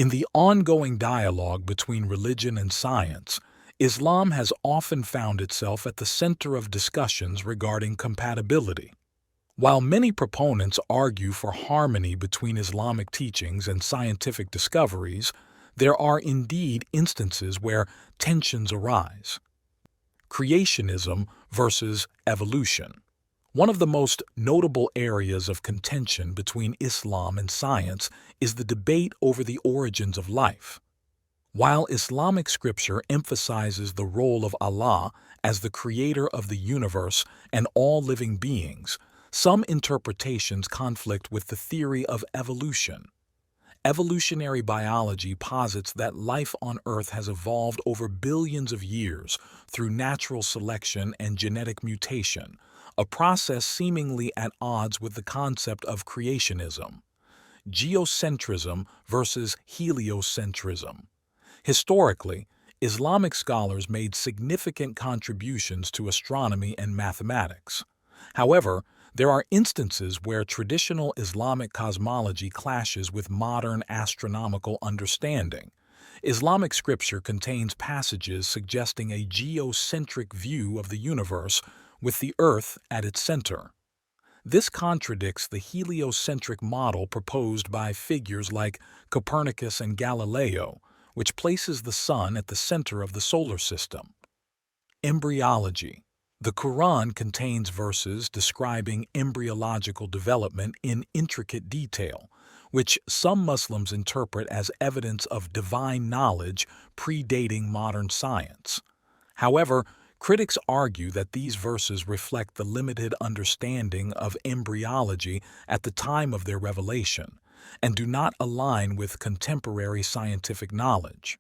In the ongoing dialogue between religion and science, Islam has often found itself at the center of discussions regarding compatibility. While many proponents argue for harmony between Islamic teachings and scientific discoveries, there are indeed instances where tensions arise. Creationism versus evolution. One of the most notable areas of contention between Islam and science is the debate over the origins of life. While Islamic scripture emphasizes the role of Allah as the creator of the universe and all living beings, some interpretations conflict with the theory of evolution. Evolutionary biology posits that life on Earth has evolved over billions of years through natural selection and genetic mutation, a process seemingly at odds with the concept of creationism. Geocentrism versus heliocentrism. Historically, Islamic scholars made significant contributions to astronomy and mathematics. However, there are instances where traditional Islamic cosmology clashes with modern astronomical understanding. Islamic scripture contains passages suggesting a geocentric view of the universe, with the Earth at its center. This contradicts the heliocentric model proposed by figures like Copernicus and Galileo, which places the Sun at the center of the solar system. Embryology. The Quran contains verses describing embryological development in intricate detail, which some Muslims interpret as evidence of divine knowledge predating modern science. However, critics argue that these verses reflect the limited understanding of embryology at the time of their revelation, and do not align with contemporary scientific knowledge.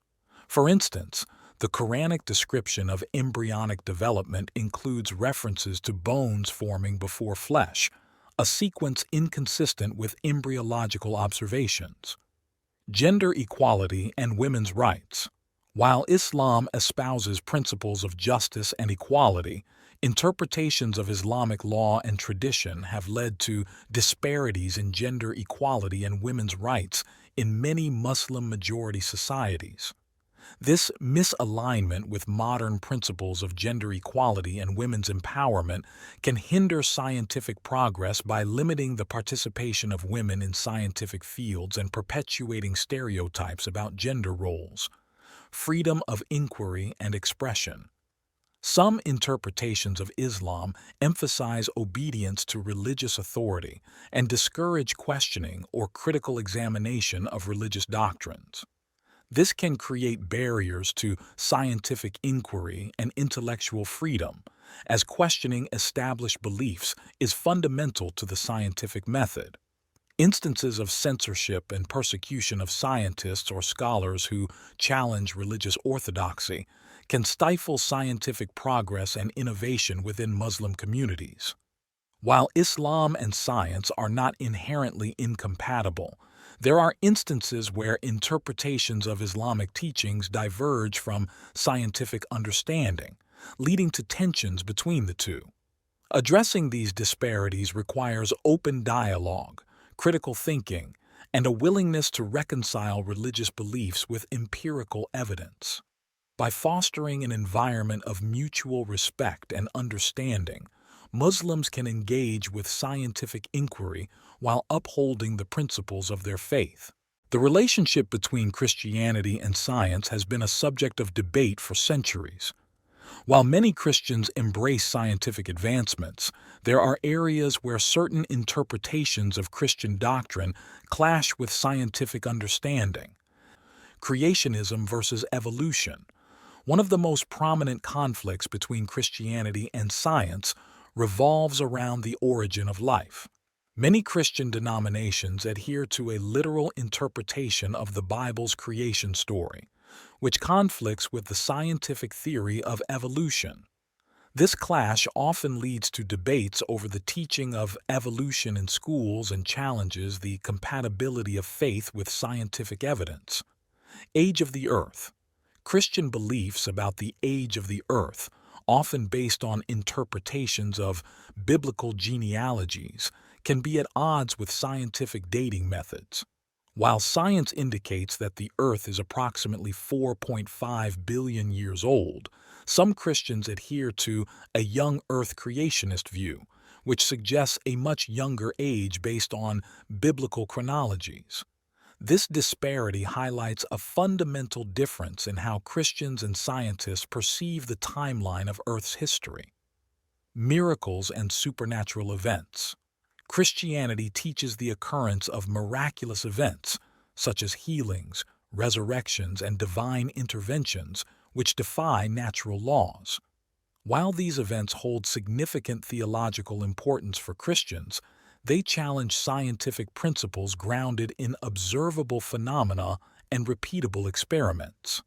For instance, the Quranic description of embryonic development includes references to bones forming before flesh, a sequence inconsistent with embryological observations. Gender equality and women's rights. While Islam espouses principles of justice and equality, interpretations of Islamic law and tradition have led to disparities in gender equality and women's rights in many Muslim-majority societies. This misalignment with modern principles of gender equality and women's empowerment can hinder scientific progress by limiting the participation of women in scientific fields and perpetuating stereotypes about gender roles. Freedom of inquiry and expression. Some interpretations of Islam emphasize obedience to religious authority and discourage questioning or critical examination of religious doctrines. This can create barriers to scientific inquiry and intellectual freedom, as questioning established beliefs is fundamental to the scientific method. Instances of censorship and persecution of scientists or scholars who challenge religious orthodoxy can stifle scientific progress and innovation within Muslim communities. While Islam and science are not inherently incompatible, there are instances where interpretations of Islamic teachings diverge from scientific understanding, leading to tensions between the two. Addressing these disparities requires open dialogue, critical thinking, and a willingness to reconcile religious beliefs with empirical evidence. By fostering an environment of mutual respect and understanding, Muslims can engage with scientific inquiry while upholding the principles of their faith. The relationship between Christianity and science has been a subject of debate for centuries. While many Christians embrace scientific advancements, there are areas where certain interpretations of Christian doctrine clash with scientific understanding. Creationism versus evolution. One of the most prominent conflicts between Christianity and science revolves around the origin of life. Many Christian denominations adhere to a literal interpretation of the Bible's creation story, which conflicts with the scientific theory of evolution. This clash often leads to debates over the teaching of evolution in schools and challenges the compatibility of faith with scientific evidence. Age of the Earth. Christian beliefs about the age of the Earth, often based on interpretations of biblical genealogies, can be at odds with scientific dating methods. While science indicates that the Earth is approximately 4.5 billion years old, some Christians adhere to a young Earth creationist view, which suggests a much younger age based on biblical chronologies. This disparity highlights a fundamental difference in how Christians and scientists perceive the timeline of Earth's history. Miracles and supernatural events. Christianity teaches the occurrence of miraculous events, such as healings, resurrections, and divine interventions, which defy natural laws. While these events hold significant theological importance for Christians, they challenge scientific principles grounded in observable phenomena and repeatable experiments.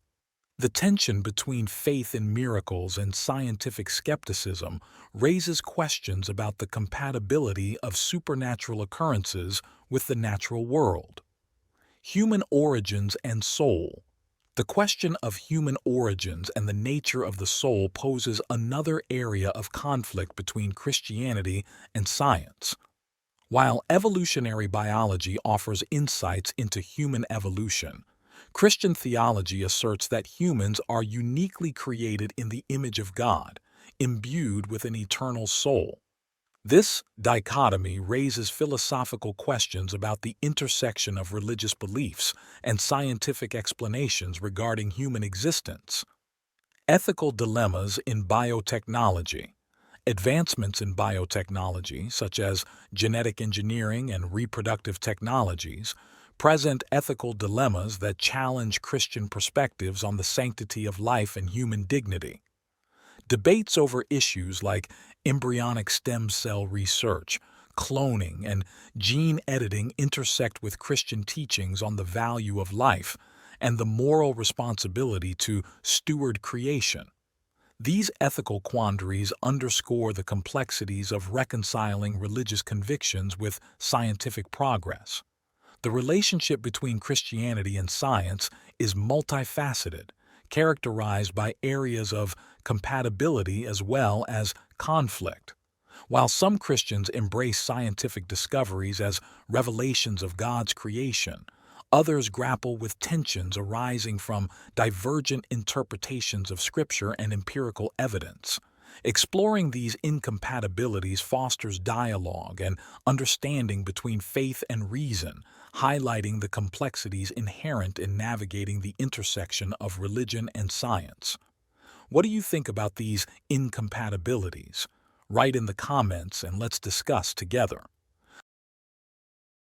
The tension between faith in miracles and scientific skepticism raises questions about the compatibility of supernatural occurrences with the natural world. Human origins and soul. The question of human origins and the nature of the soul poses another area of conflict between Christianity and science. While evolutionary biology offers insights into human evolution, Christian theology asserts that humans are uniquely created in the image of God, imbued with an eternal soul. This dichotomy raises philosophical questions about the intersection of religious beliefs and scientific explanations regarding human existence. Ethical dilemmas in biotechnology. Advancements in biotechnology, such as genetic engineering and reproductive technologies, present ethical dilemmas that challenge Christian perspectives on the sanctity of life and human dignity. Debates over issues like embryonic stem cell research, cloning, and gene editing intersect with Christian teachings on the value of life and the moral responsibility to steward creation. These ethical quandaries underscore the complexities of reconciling religious convictions with scientific progress. The relationship between Christianity and science is multifaceted, characterized by areas of compatibility as well as conflict. While some Christians embrace scientific discoveries as revelations of God's creation, others grapple with tensions arising from divergent interpretations of Scripture and empirical evidence. Exploring these incompatibilities fosters dialogue and understanding between faith and reason, highlighting the complexities inherent in navigating the intersection of religion and science. What do you think about these incompatibilities? Write in the comments and let's discuss together.